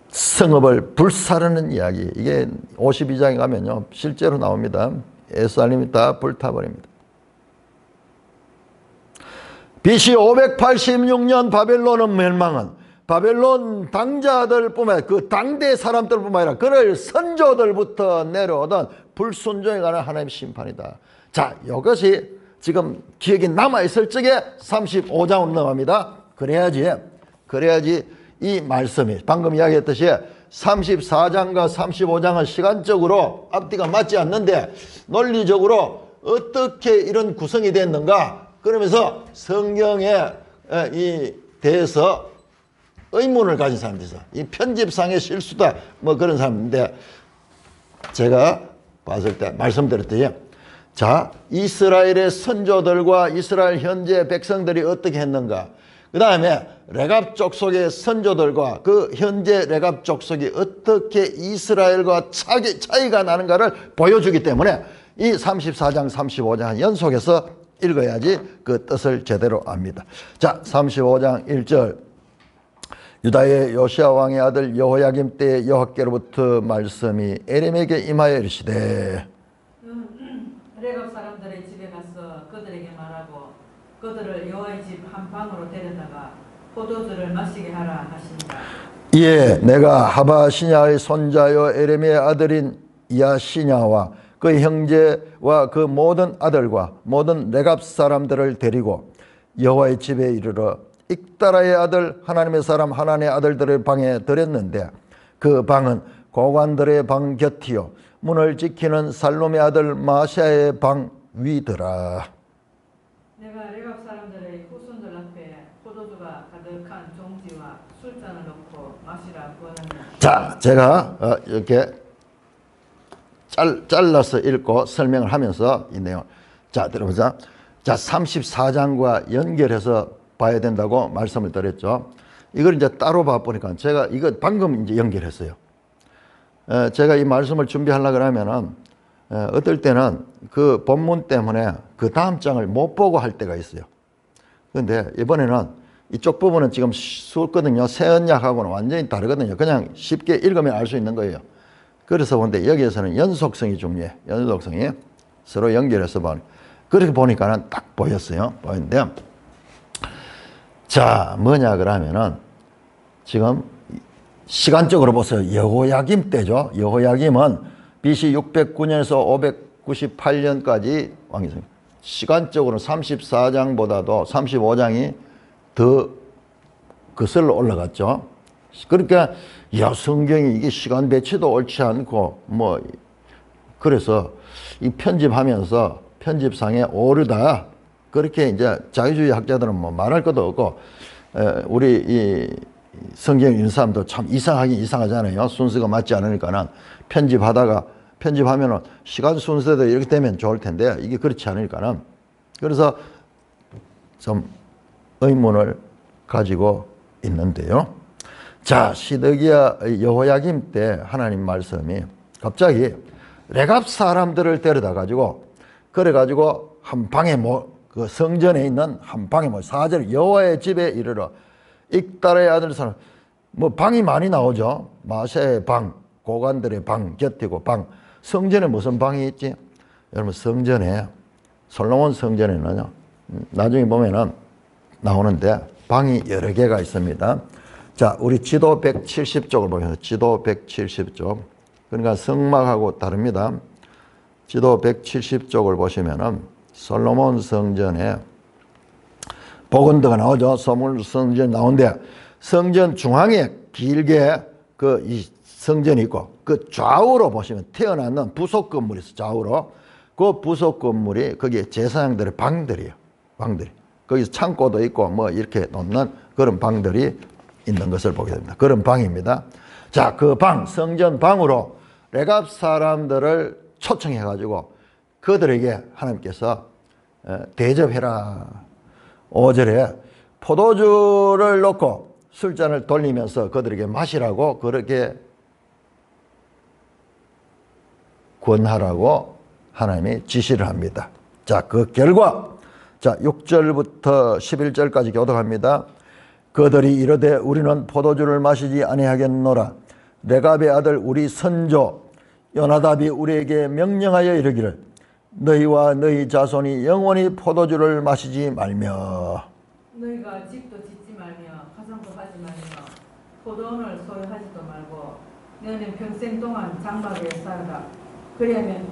성읍을 불사르는 이야기, 이게 52장에 가면요 실제로 나옵니다. 예루살렘이 다 불타버립니다. BC 586년 바벨론은 멸망은 바벨론 당자들뿐만 아니라 그 당대 사람들뿐만 아니라 그를 선조들부터 내려오던 불순종에 관한 하나님의 심판이다. 자, 이것이 지금 기억이 남아있을 적에 35장으로 넘어갑니다. 그래야지 이 말씀이 방금 이야기했듯이 34장과 35장은 시간적으로 앞뒤가 맞지 않는데 논리적으로 어떻게 이런 구성이 됐는가, 그러면서 성경에 이 대해서 의문을 가진 사람들이 있어. 이 편집상의 실수다 뭐 그런 사람인데, 제가 봤을 때 말씀드렸더니, 자, 이스라엘의 선조들과 이스라엘 현재 백성들이 어떻게 했는가, 그 다음에 레갑 족속의 선조들과 그 현재 레갑 족속이 어떻게 이스라엘과 차이가 나는가를 보여주기 때문에 이 34장 35장 연속해서 읽어야지 그 뜻을 제대로 압니다. 자, 35장 1절 유다의 요시야 왕의 아들 여호야김 때 여호와께로부터 말씀이 에рем에게 임하여 이르시되, 레갑 사람들의 집에 가서 그들에게 말하고 그들을 여호와의 집 한 방으로 데려다가 포도주를 마시게 하라 하신다. 예, 내가 하바시냐의 손자요 에рем의 아들인 야시냐와 그 형제와 그 모든 아들과 모든 레갑 사람들을 데리고 여호와의 집에 이르러 익다라의 아들 하나님의 사람 하나님의 아들들을 방에 들였는데, 그 방은 고관들의 방 곁이요 문을 지키는 살롬의 아들 마샤의 방 위더라. 내가 레갑 사람들의 후손들 앞에 포도주가 가득한 종지와 술잔을 놓고 마시라 구하느냐. 자, 제가 이렇게 잘라서 읽고 설명을 하면서 이 내용. 자, 들어보자. 자, 34장과 연결해서 봐야 된다고 말씀을 드렸죠. 이걸 이제 따로 봐보니까 제가 이거 방금 이제 연결했어요. 제가 이 말씀을 준비하려고 하면은 어떨 때는 그 본문 때문에 그 다음 장을 못 보고 할 때가 있어요. 그런데 이번에는 이쪽 부분은 지금 수거든요. 새 언약하고는 완전히 다르거든요. 그냥 쉽게 읽으면 알 수 있는 거예요. 그래서 근데 여기에서는 연속성이 중요해. 연속성이 서로 연결해서 보니 그렇게 보니까는 딱 보였어요. 보였는데 자, 뭐냐 그러면은 지금 시간적으로 보세요. 여호야김 때죠. 여호야김은 BC 609년에서 598년까지 왕이 있습니다. 시간적으로 34장보다도 35장이 더 거슬러 올라갔죠. 그러니까 야, 성경이 이게 시간 배치도 옳지 않고 뭐 그래서 이 편집하면서 편집상에 오르다 그렇게 이제 자유주의 학자들은 뭐 말할 것도 없고 우리 이 성경 읽는 사람도 참 이상하긴 이상하잖아요. 순서가 맞지 않으니까는 편집하면은 시간 순서대로 이렇게 되면 좋을 텐데 이게 그렇지 않으니까는 그래서 좀 의문을 가지고 있는데요. 자, 시드기야 여호야김 때 하나님 말씀이 갑자기 레갑 사람들을 데려다 가지고 그래 가지고 한 방에 그 성전에 있는 한 방에 4절 여호와의 집에 이르러 익달의 아들 사람 뭐 방이 많이 나오죠. 마세의 방, 고관들의 방, 곁이고 방. 성전에 무슨 방이 있지? 여러분 성전에 솔로몬 성전에는요. 나중에 보면은 나오는데 방이 여러 개가 있습니다. 자, 우리 지도 170쪽을 보면서 지도 170쪽. 그러니까 성막하고 다릅니다. 지도 170쪽을 보시면은 솔로몬 성전에 복원도가 나오죠. 소물 성전 나오는데 성전 중앙에 길게 그 이 성전이 있고 그 좌우로 보시면 태어나는 부속 건물이 있어. 좌우로 그 부속 건물이 거기에 제사장들의 방들이에요. 방들이 거기서 창고도 있고 뭐 이렇게 놓는 그런 방들이 있는 것을 보게 됩니다. 그런 방입니다. 자, 그 방 성전 방으로 레갑 사람들을 초청해 가지고 그들에게 하나님께서 대접해라. 5절에 포도주를 넣고 술잔을 돌리면서 그들에게 마시라고 그렇게 권하라고 하나님이 지시를 합니다. 자, 그 결과 자 6절부터 11절까지 교독합니다. 그들이 이르되 우리는 포도주를 마시지 아니하겠노라. 레갑의 아들 우리 선조 요나답이 우리에게 명령하여 이르기를 너희와 너희 자손이 영원히 포도주를 마시지 말며 너희가 집도 짓지 말며 가정도 하지 말며 포도원을 소유하지도 말고 너희는 평생 동안 장막에 살아라. 그리하면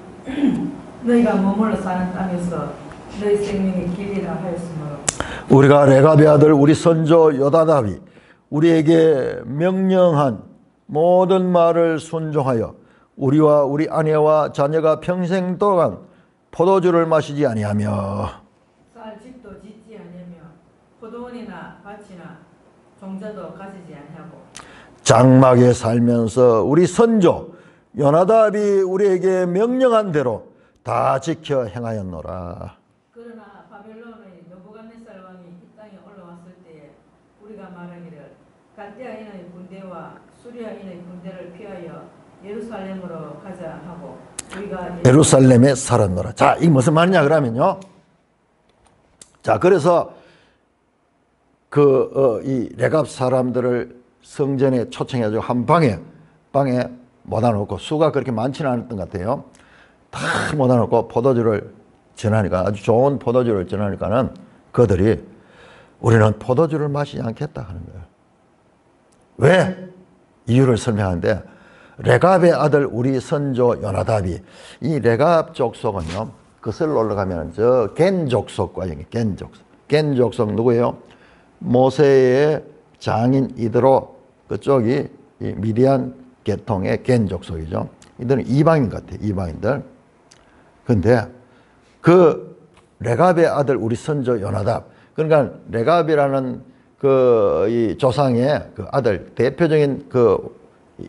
너희가 머물러 사는 땅에서 너희 생명의 길이라 하였으므로 우리가 레갑의 아들 우리 선조 요나답이 우리에게 명령한 모든 말을 순종하여 우리와 우리 아내와 자녀가 평생 동안 포도주를 마시지 아니하며 쌀 집도 짓지 아니하며 포도원이나 밭이나 종자도 가지지 아니하고 장막에 살면서 우리 선조 요나답이 우리에게 명령한 대로 다 지켜 행하였노라. 그러나 바벨론의 느부갓네살 왕이 이 땅에 올라왔을 때에 우리가 말하기를 갈대아인의 군대와 수리아인의 군대를 피하여 예루살렘으로 가자 하고 우리가 예루살렘에 살았노라. 자, 이게 무슨 말이냐 그러면요. 자, 그래서 이 레갑 사람들을 성전에 초청해가지고 한 방에 모아놓고 수가 그렇게 많지는 않았던 것 같아요. 다 모아놓고 포도주를 전하니까 아주 좋은 포도주를 전하니까는 그들이 우리는 포도주를 마시지 않겠다 하는 거예요. 왜? 이유를 설명하는데 레갑의 아들 우리 선조 요나답이 이 레갑 족속은요 그슬 올라가면 저 겐 족속과 겐 족속 누구예요? 모세의 장인 이드로 그쪽이 이 미디안 계통의 겐 족속이죠. 이들은 이방인 같아요. 이방인들. 근데 그 레갑의 아들 우리 선조 요나답, 그러니까 레갑이라는 그 이 조상의 그 아들 대표적인 그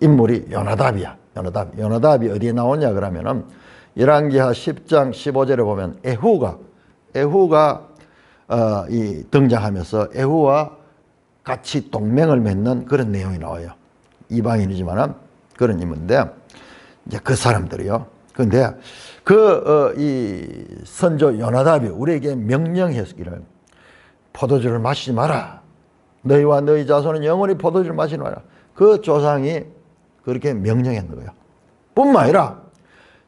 인물이 요나답이야. 요나답이 어디에 나오냐 그러면은 열왕기하 10장 15절에 보면 에후가 이 등장하면서 에후와 같이 동맹을 맺는 그런 내용이 나와요. 이방인이지만은 그런 인물인데 이제 그 사람들이요. 그런데 이 선조 요나답이 우리에게 명령했기를 포도주를 마시지 마라. 너희와 너희 자손은 영원히 포도주를 마시지 마라. 그 조상이 그렇게 명령했는 거예요. 뿐만 아니라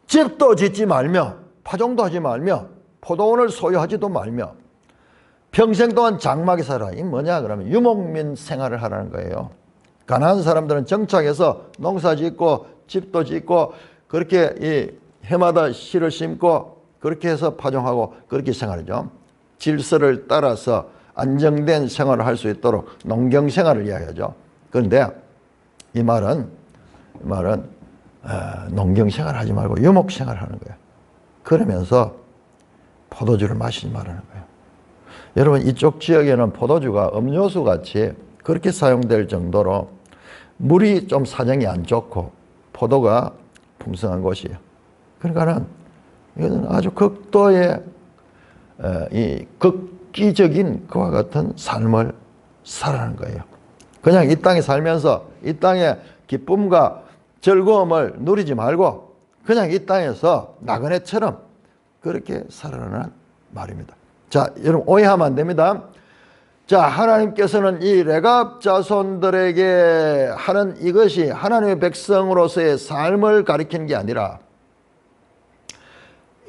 집도 짓지 말며 파종도 하지 말며 포도원을 소유하지도 말며 평생 동안 장막에 살아. 이 뭐냐 그러면 유목민 생활을 하라는 거예요. 가난한 사람들은 정착해서 농사 짓고 집도 짓고 그렇게 이 해마다 씨를 심고 그렇게 해서 파종하고 그렇게 생활하죠. 질서를 따라서 안정된 생활을 할 수 있도록 농경 생활을 이야기하죠. 그런데 이 말은 농경 생활을 하지 말고 유목 생활을 하는 거예요. 그러면서 포도주를 마시지 말라는 거예요. 여러분 이쪽 지역에는 포도주가 음료수 같이 그렇게 사용될 정도로 물이 좀 사정이 안 좋고 포도가 풍성한 곳이에요. 그러니까는 이거는 아주 극도의 이 극기적인 그와 같은 삶을 살아가는 거예요. 그냥 이 땅에 살면서 이 땅의 기쁨과 즐거움을 누리지 말고 그냥 이 땅에서 나그네처럼 그렇게 살아가는 말입니다. 자, 여러분 오해하면 안 됩니다. 자, 하나님께서는 이 레갑 자손들에게 하는 이것이 하나님의 백성으로서의 삶을 가리키는 게 아니라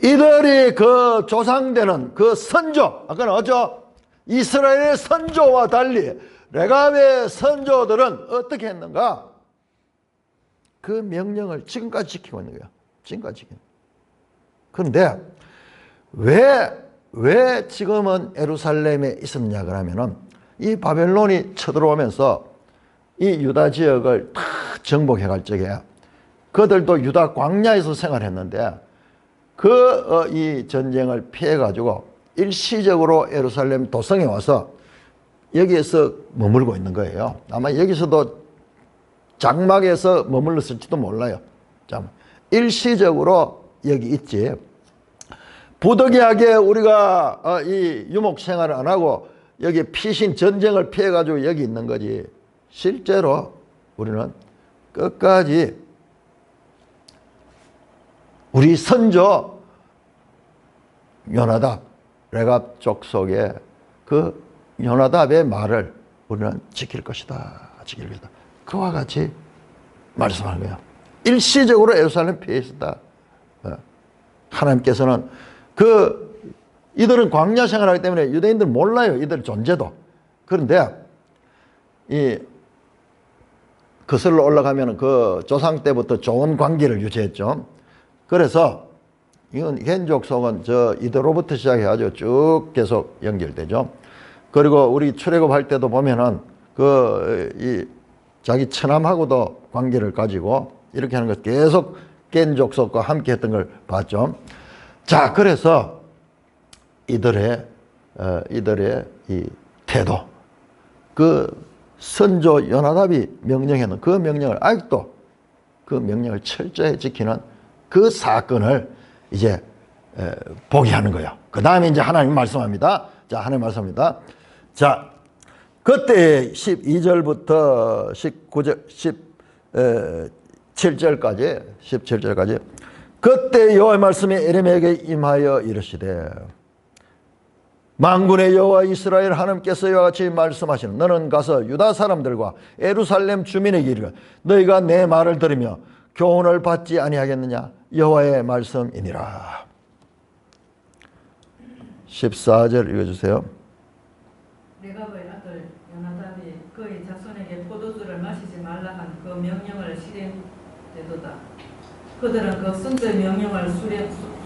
이들이 그 조상되는 그 선조, 아까는 어쩌? 이스라엘의 선조와 달리 레갑의 선조들은 어떻게 했는가? 그 명령을 지금까지 지키고 있는 거예요. 지금까지 지키는. 그런데 왜 지금은 예루살렘에 있었냐 그러면은 이 바벨론이 쳐들어오면서 이 유다 지역을 다 정복해 갈 적에 그들도 유다 광야에서 생활했는데 이 전쟁을 피해 가지고 일시적으로 예루살렘 도성에 와서 여기에서 머물고 있는 거예요. 아마 여기서도 장막에서 머물렀을지도 몰라요. 일시적으로 여기 있지. 부득이하게 우리가 이 유목 생활을 안 하고 여기 피신 전쟁을 피해 가지고 여기 있는 거지. 실제로 우리는 끝까지 우리 선조 요나답 레갑 족속의 그 요나답의 말을 우리는 지킬 것이다. 지킬 것이다. 그와 같이 말씀하는 거예요. 일시적으로 예루살렘 피해 있었다. 하나님께서는 이들은 광야 생활하기 때문에 유대인들 몰라요. 이들 존재도. 그런데 거슬러 올라가면 그 조상 때부터 좋은 관계를 유지했죠. 그래서 이건 겐족속은 이들로부터 시작해가지고 쭉 계속 연결되죠. 그리고 우리 출애굽할 때도 보면은 자기 처남하고도 관계를 가지고 이렇게 하는 것 계속 겐족속과 함께 했던 걸 봤죠. 자, 그래서 이들의 이 태도, 그 선조 요나답이 명령했는 그 명령을 아직도 그 명령을 철저히 지키는 그 사건을 이제 보게 하는 거예요. 그 다음에 이제 하나님 말씀합니다. 자, 하나님 말씀합니다. 자, 그때 12절부터 17절까지 그때 여호와의 말씀이 에레미야에게 임하여 이르시되 만군의 여호와 이스라엘 하나님께서 이와 같이 말씀하시는 너는 가서 유다 사람들과 예루살렘 주민에게 이르라 너희가 내 말을 들으며 교훈을 받지 아니하겠느냐 여호와의 말씀이니라. 14절 읽어주세요. 레갑의 아들 요나답이 그의 자손에게 포도주를 마시지 말라 한 그 명령을 실행되도다. 그들은 그 선조의 명령을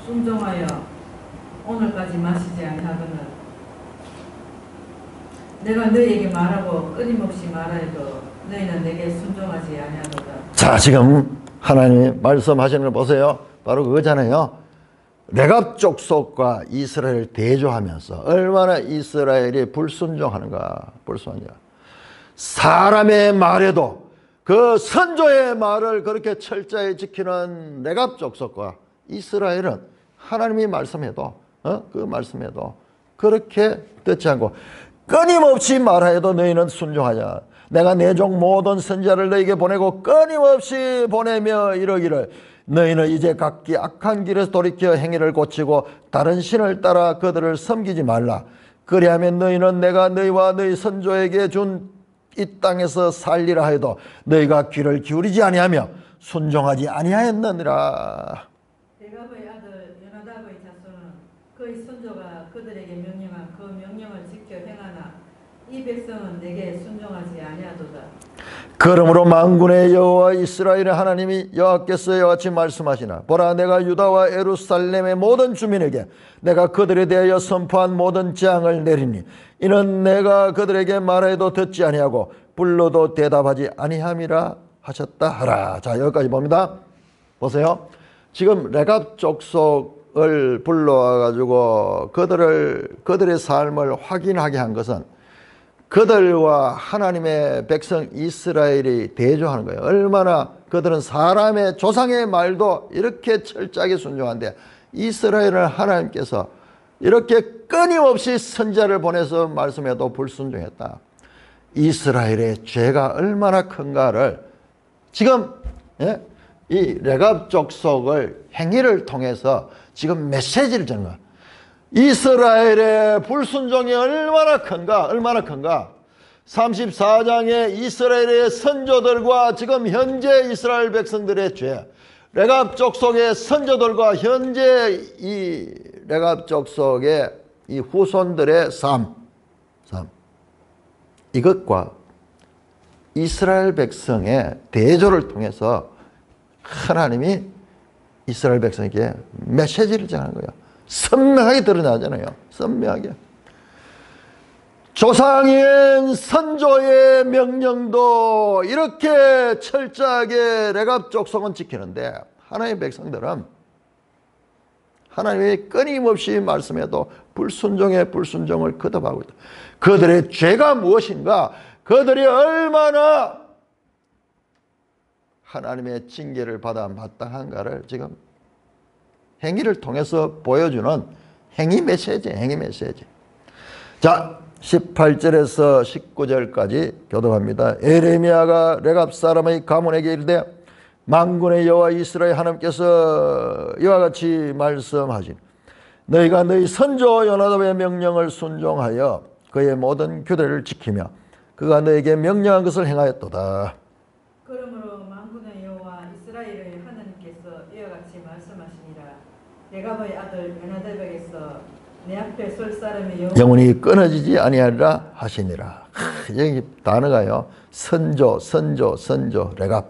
순종하여 오늘까지 마시지 아니하거늘 내가 너희에게 말하고 끊임없이 말하여도 너희는 내게 순종하지 아니하도다. 자, 지금 하나님이 말씀하시는 걸 보세요. 바로 그거잖아요. 레갑 족속과 이스라엘을 대조하면서 얼마나 이스라엘이 불순종하는가. 사람의 말에도 그 선조의 말을 그렇게 철저히 지키는 레갑 족속과 이스라엘은 하나님이 말씀해도 그 말씀해도 그렇게 듣지 않고 끊임없이 말하여도 너희는 순종하자. 내가 내 종 모든 선지자를 너희에게 보내고 끊임없이 보내며 이러기를 너희는 이제 각기 악한 길에서 돌이켜 행위를 고치고 다른 신을 따라 그들을 섬기지 말라. 그리하면 너희는 내가 너희와 너희 선조에게 준 이 땅에서 살리라 하여도 너희가 귀를 기울이지 아니하며 순종하지 아니하였느니라. 레갑의 아들 요나답의 자손은 그의 선조가 그들에게 명령한 그 명령을 지켜 행하나 이 백성은 내게 순종하지 아니하도다. 그러므로 만군의 여호와 이스라엘의 하나님이 여호와께서 이와 같이 말씀하시나 보라 내가 유다와 예루살렘의 모든 주민에게 내가 그들에 대하여 선포한 모든 재앙을 내리니 이는 내가 그들에게 말해도 듣지 아니하고 불러도 대답하지 아니함이라 하셨다 하라. 자, 여기까지 봅니다. 보세요. 지금 레갑 족속을 불러와 가지고 그들의 삶을 확인하게 한 것은 그들과 하나님의 백성 이스라엘이 대조하는 거예요. 얼마나 그들은 사람의 조상의 말도 이렇게 철저하게 순종한데 이스라엘은 하나님께서 이렇게 끊임없이 선지자를 보내서 말씀해도 불순종했다. 이스라엘의 죄가 얼마나 큰가를 지금 이 레갑 족속을 행위를 통해서 지금 메시지를 주는 거야. 이스라엘의 불순종이 얼마나 큰가 34장의 이스라엘의 선조들과 지금 현재 이스라엘 백성들의 죄, 레갑 족속의 선조들과 현재 이 레갑 족속의 이 후손들의 삶 이것과 이스라엘 백성의 대조를 통해서 하나님이 이스라엘 백성에게 메시지를 전하는 거예요. 선명하게 드러나잖아요. 선명하게. 조상인 선조의 명령도 이렇게 철저하게 레갑 족속은 지키는데 하나님의 백성들은 하나님이 끊임없이 말씀해도 불순종을 거듭하고 있다. 그들의 죄가 무엇인가? 그들이 얼마나 하나님의 징계를 받아 마땅한가를 지금 행위를 통해서 보여주는 행위 메시지. 자, 18절에서 19절까지 교독합니다. 에레미야가 레갑 사람의 가문에게 이르되 만군의 여호와 이스라엘 하나님께서 이와 같이 말씀하신 너희가 너희 선조 요나답의 명령을 순종하여 그의 모든 규례를 지키며 그가 너에게 명령한 것을 행하였도다. 그러므로 만군의 여호와 이스라엘의 하나님께서 이와 같이 말씀하시니라. 레갑의 아들 요나답에게서 내 앞에 설 사람의 영혼이 끊어지지 아니하리라 하시니라. 여기 단어가요. 선조, 레갑,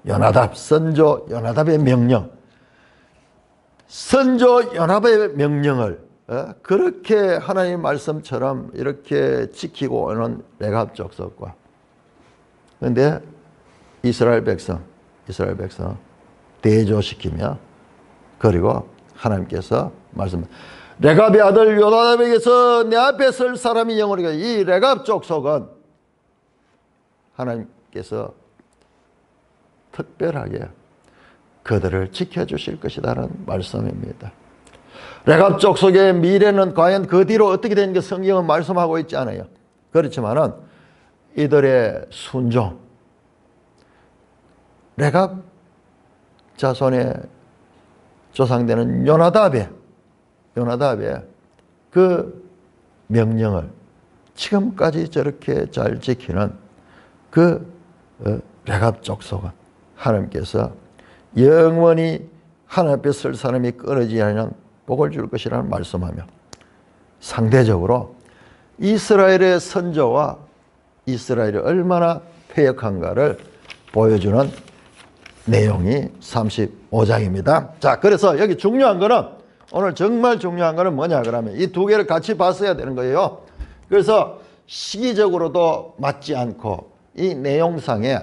요나답, 선조, 요나답의 명령. 선조, 요나답의 명령을 그렇게 하나님 말씀처럼 이렇게 지키고 오는 레갑 족속과 그런데 이스라엘 백성 대조시키며 그리고 하나님께서 말씀 레갑의 아들 요나답에게서 내 앞에 설 사람이 영원히가 이 레갑 족속은 하나님께서 특별하게 그들을 지켜주실 것이라는 말씀입니다. 레갑 족속의 미래는 과연 그 뒤로 어떻게 되는지 성경은 말씀하고 있지 않아요. 그렇지만은 이들의 순종, 레갑 자손의 조상되는 요나답의 그 명령을 지금까지 저렇게 잘 지키는 그 레갑 족속은 하나님께서 영원히 하나님 앞에 설 사람이 끊어지지 않는 복을 줄 것이라는 말씀하며 상대적으로 이스라엘의 선조와 이스라엘이 얼마나 패역한가를 보여주는 내용이 35장입니다. 자, 그래서 여기 중요한 거는 오늘 정말 중요한 거는 뭐냐 그러면 이 두 개를 같이 봤어야 되는 거예요. 그래서 시기적으로도 맞지 않고 이 내용상에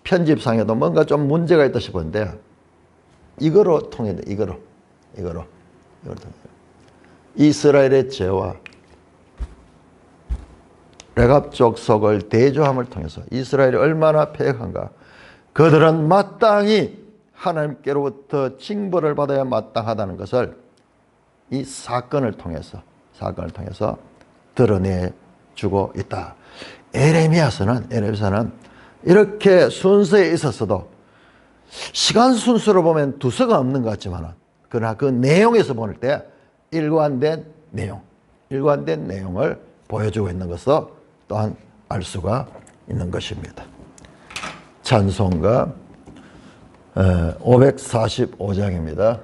편집상에도 뭔가 좀 문제가 있다 싶은데 이거로 통해 이거로 이스라엘의 죄와 레갑 족속을 대조함을 통해서 이스라엘이 얼마나 패역한가, 그들은 마땅히 하나님께로부터 징벌을 받아야 마땅하다는 것을 이 사건을 통해서 드러내주고 있다. 에레미야서는 이렇게 순서에 있었어도 시간 순서로 보면 두서가 없는 것 같지만, 그러나 그 내용에서 볼 때 일관된 내용을 보여주고 있는 것을 또한 알 수가 있는 것입니다. 찬송가 545장입니다.